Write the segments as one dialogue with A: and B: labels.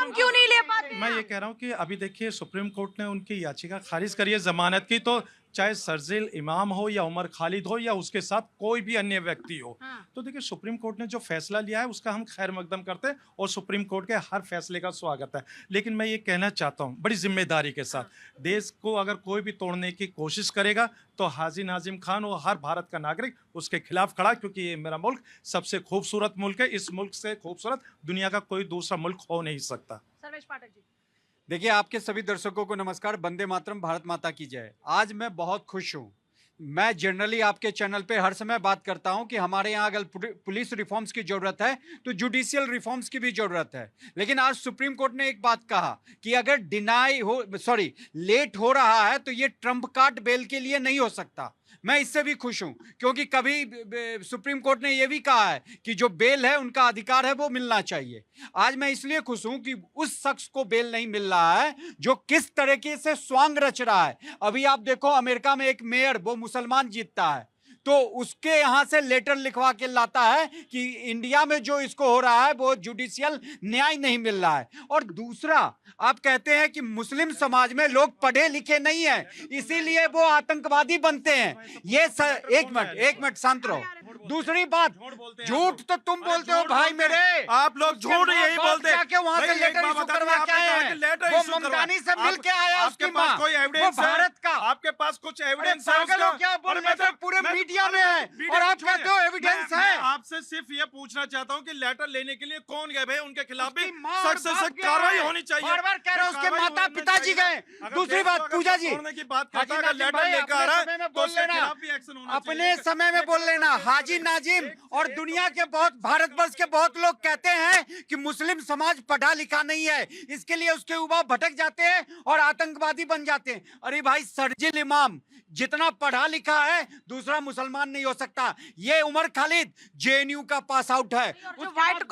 A: हम क्यों नहीं ले पाते
B: मैं
A: हैं?
B: ये कह रहा हूँ कि अभी देखिए सुप्रीम कोर्ट ने उनकी याचिका खारिज करी है जमानत की, तो चाहे शर्जील इमाम हो या उमर खालिद हो या उसके साथ कोई भी अन्य व्यक्ति हो,
A: हाँ।
B: तो देखिए सुप्रीम कोर्ट ने जो फैसला लिया है उसका हम खैर मकदम करते हैं और सुप्रीम कोर्ट के हर फैसले का स्वागत है। लेकिन मैं ये कहना चाहता हूँ बड़ी जिम्मेदारी के साथ, देश को अगर कोई भी तोड़ने की कोशिश करेगा तो हाजी नाजिम खान और हर भारत का नागरिक उसके खिलाफ खड़ा, क्योंकि ये मेरा मुल्क सबसे खूबसूरत मुल्क है। इस मुल्क से खूबसूरत दुनिया का कोई दूसरा मुल्क हो नहीं सकता।
A: सर्वेश पाठक जी।
C: देखिए, आपके सभी दर्शकों को नमस्कार। वंदे मातरम, भारत माता की जय। आज मैं बहुत खुश हूं। मैं जनरली आपके चैनल पे हर समय बात करता हूं कि हमारे यहाँ अगर पुलिस रिफॉर्म्स की जरूरत है तो जुडिशियल रिफॉर्म्स की भी जरूरत है। लेकिन आज सुप्रीम कोर्ट ने एक बात कहा कि अगर लेट हो रहा है तो ये ट्रम्प कार्ड बेल के लिए नहीं हो सकता। मैं इससे भी खुश हूं क्योंकि कभी सुप्रीम कोर्ट ने यह भी कहा है कि जो बेल है उनका अधिकार है वो मिलना चाहिए। आज मैं इसलिए खुश हूं कि उस शख्स को बेल नहीं मिल रहा है जो किस तरीके से स्वांग रच रहा है। अभी आप देखो, अमेरिका में एक मेयर वो मुसलमान जीतता है तो उसके यहां से लेटर लिखवा के लाता है कि इंडिया में जो इसको हो रहा है वो जुडिशियल न्याय नहीं मिल रहा है। और दूसरा, आप कहते हैं कि मुस्लिम समाज में लोग पढ़े लिखे नहीं है इसीलिए वो आतंकवादी बनते हैं। ये एक मिनट शांत रहो। दूसरी बात, झूठ तो तुम बोलते हो भाई मेरे।
B: आप लोग झूठ यही बोलते हैं।
C: जाके वहां से लेटर इशू करवा के आए हैं। वो ममतानी से मिल के आया, उसकी मां,
B: कोई
C: वो
B: एविडेंस है?
C: भारत का।
B: आपके पास कुछ एविडेंस है
C: पागल हो
B: उसका?
C: क्या? बोल
B: अरे
C: रहे थे पूरे मीडिया में है और आप कहते हो एविडेंस है।
B: आपसे सिर्फ ये पूछना चाहता हूँ कि लेटर लेने के लिए कौन गए भाई? उनके खिलाफ भी
C: उसकी मां और
B: सख्त से
C: बाप
B: सख्त
C: गए
B: कार्रवाई
C: हैं।
B: होनी चाहिए।
C: बार-बार कह रहे हो, उसके
B: कार्रवाई
C: माता
B: होनी
C: पिताजी
B: चाहिए।
C: गए।
B: अगर
C: दूसरी
B: देश
C: बात,
B: को अगर
C: पूजा जी,
B: तोड़ने की बात करता है,
C: हाजी
B: अगर
C: नाजिम
B: लेटर
C: भाई,
B: लेकर आ
C: अपने
B: रहा
C: समय में
B: है तो
C: बोल
B: उसके
C: लेना।
B: खिलाफ भी एक्शन होना
C: अपने
B: चाहिए।
C: समय में बोल लेना। हाजी नाजिम और दुनिया के बहुत, भारतवर्ष के बहुत लोग कहते हैं कि मुस्लिम समाज पढ़ा लिखा नहीं है, इसके लिए उसके युवा भटक जाते हैं और आतंकवादी बन जाते हैं। अरे भाई, शर्जील इमाम जितना पढ़ा लिखा है दूसरा मुसलमान नहीं हो सकता। ये उमर खालिद जेएनयू का पास आउट है।
A: जो white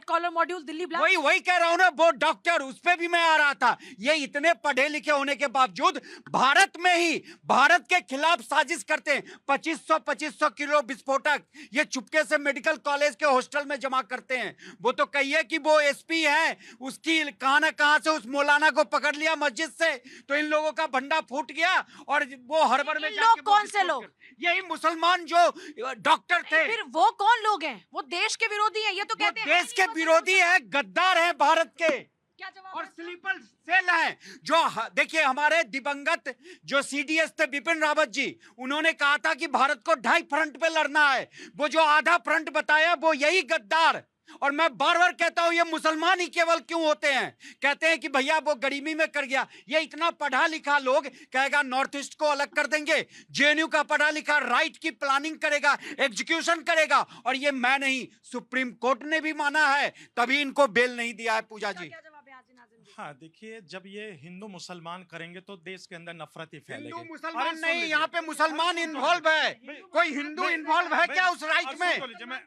A: collar module Delhi blast,
C: वही कह रहा हूं ना, वो डॉक्टर, उस पे भी मैं आ रहा था। ये इतने पढ़े लिखे होने के बावजूद भारत में ही भारत के खिलाफ साजिश करते हैं। 2500 किलो विस्फोटक ये चुपके से मेडिकल कॉलेज के हॉस्टल में जमा करते हैं। वो तो कहिए कि वो एसपी है, उसकी कहां ना कहां से उस मौलाना को पकड़ लिया मस्जिद से, तो इन लोगों का भंडा फूट गया और वो हड़बड़ में
A: लोग कौन से लोग?
C: यही मुसलमान जो डॉक्टर थे।
A: फिर वो कौन लोग हैं? वो देश के विरोधी हैं, ये तो
C: वो
A: कहते हैं।
C: देश के विरोधी है, गद्दार है भारत के
A: क्या जवाब
C: और
A: है इसका?
C: स्लीपर सेल है। जो देखिए, हमारे दिवंगत जो सीडीएस थे बिपिन रावत जी, उन्होंने कहा था कि भारत को 2.5 फ्रंट पे लड़ना है। वो जो आधा फ्रंट बताया वो यही गद्दार। और मैं बार बार कहता हूं, ये मुसलमान ही केवल क्यों होते हैं? कहते हैं कि भैया वो गरीबी में कर गया। ये इतना पढ़ा लिखा लोग कहेगा नॉर्थ ईस्ट को अलग कर देंगे, जेएनयू का पढ़ा लिखा राइट की प्लानिंग करेगा, एग्जीक्यूशन करेगा। और ये मैं नहीं, सुप्रीम कोर्ट ने भी माना है, तभी इनको बेल नहीं दिया है। पूजा जी,
A: क्या जवाब है हाजी नाजिम जी?
B: हाँ देखिए, जब ये हिंदू मुसलमान करेंगे तो देश के अंदर नफरत ही
C: हिंदू
B: फैलेगी।
C: मुसलमान
B: अरे सुन
C: नहीं,
B: लीजिए।
C: यहाँ पे मुसलमान इन्वॉल्व है। कोई हिंदू इन्वॉल्व है क्या उस राइट में?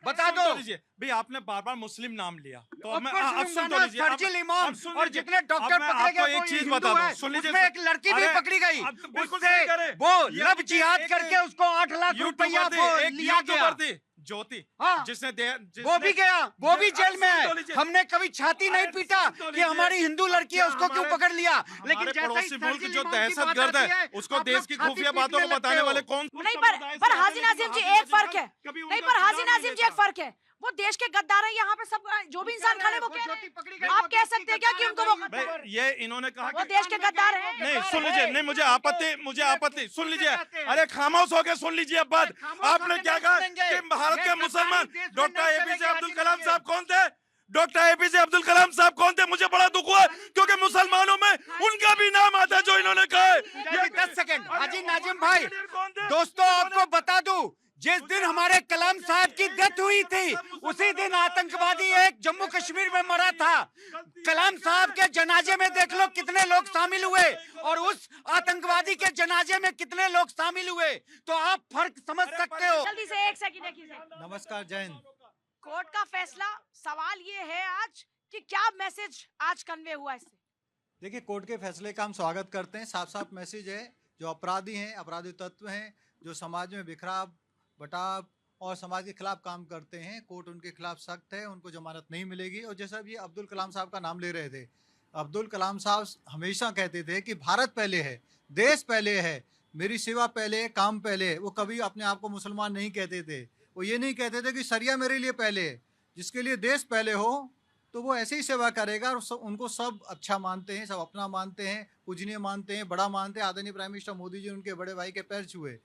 C: बता दो।
B: भाई आपने बार बार मुस्लिम नाम लिया तो
C: Of
B: अब मैं
C: course
B: अब सुन तो
C: लूंगा ना,
B: लीजिए।
C: शर्जील इमाम
B: अब सुन
C: और
B: लीजिए।
C: जितने डॉक्टर
B: अब मैं
C: पकड़े
B: आपको
C: गए वो
B: एक चीज
C: हिंदू
B: बता
C: है।
B: दूं, सुन लीजिए।
C: उसमें एक लड़की भी
B: अरे,
C: पकड़ी गई,
B: अब तो बिल्कुल
C: उससे
B: सही करे।
C: वो
B: ये
C: लव
B: देखिए,
C: जिहाद
B: एक
C: करके उसको 8 लाख रुपया वो
B: एक
C: लिया गया।
B: यूट्यूबर थी ज्योति,
C: हाँ।
B: जिसने
C: वो भी गया, वो भी जेल में
B: सुन तो
C: है।
B: लीजिए।
C: हमने कभी छाती नहीं पीटा
B: सुन तो
C: कि
B: लीजिए।
C: हमारी हिंदू लड़की है उसको क्यों पकड़ लिया। लेकिन
B: हमारे
C: जैसे ही
B: पड़ोसी मुल्क
C: शर्जील
B: जो
C: इमाम की
B: दहशतगर्द
C: बात आती
B: है उसको
C: आप
B: देश
C: लोग
B: की
C: छाती
B: खुफिया
C: पीटने
B: बातों को
C: लगते
B: बताने
C: हो।
B: वाले कौन?
A: नहीं, पर हाजी नाजिम जी एक फर्क है। नहीं, पर हाजी नाजिम जी एक फर्क है, वो देश के गद्दार है। यहाँ पे सब जो भी इंसान खड़े वो कह रहे हैं। आप कह सकते हैं क्या कि उनको वो
B: भाई ये इन्होंने कहा
A: वो
B: कि
A: देश के गद्दार हैं?
B: नहीं, सुन लीजिए। नहीं, मुझे आपत्ति सुन लीजिए। अरे खामोश हो गए, सुन लीजिए अब बात। आपने क्या कहा कि भारत के मुसलमान डॉक्टर एपीजे अब्दुल कलाम साहब कौन थे? डॉक्टर एपीजे अब्दुल कलाम साहब कौन थे? मुझे बड़ा दुख हुआ क्योंकि मुसलमानों में उनका भी नाम आता है जो इन्होंने कहा है।
C: 10 सेकंड हाजी नाजिम भाई, दोस्तों आपको बता दूं, जिस दिन हमारे कलाम साहब की डेथ हुई थी उसी दिन आतंकवादी एक जम्मू कश्मीर में मरा था। कलाम साहब के जनाजे में देख लो कितने लोग शामिल हुए और उस आतंकवादी के जनाजे में कितने लोग शामिल हुए, तो आप फर्क समझ सकते हो।
A: जल्दी से एक सेकंड देखिए।
D: नमस्कार, जय हिंद।
A: कोर्ट का फैसला, सवाल ये है आज कि क्या मैसेज आज कन्वे हुआ इससे?
D: देखिए, कोर्ट के फैसले का हम स्वागत करते हैं। साफ साफ मैसेज है, जो अपराधी हैं, अपराधी तत्व हैं, जो समाज में बिखराव, बटाव और समाज के खिलाफ काम करते हैं। कोर्ट उनके खिलाफ सख्त है, उनको जमानत नहीं मिलेगी। और जैसा भी अब्दुल कलाम साहब का नाम ले रहे थे, अब्दुल कलाम साहब हमेशा कहते थे कि भारत पहले है, देश पहले है, मेरी सेवा पहले है, काम पहले है। वो कभी अपने आप को मुसलमान नहीं कहते थे। वो ये नहीं कहते थे कि शरिया मेरे लिए पहले है। जिसके लिए देश पहले हो तो वो ऐसे ही सेवा करेगा। और उनको सब अच्छा मानते हैं, सब अपना मानते हैं, पूजनीय मानते हैं, बड़ा मानते हैं। आदरणीय प्राइम मिनिस्टर मोदी जी उनके बड़े भाई के पैर छुए।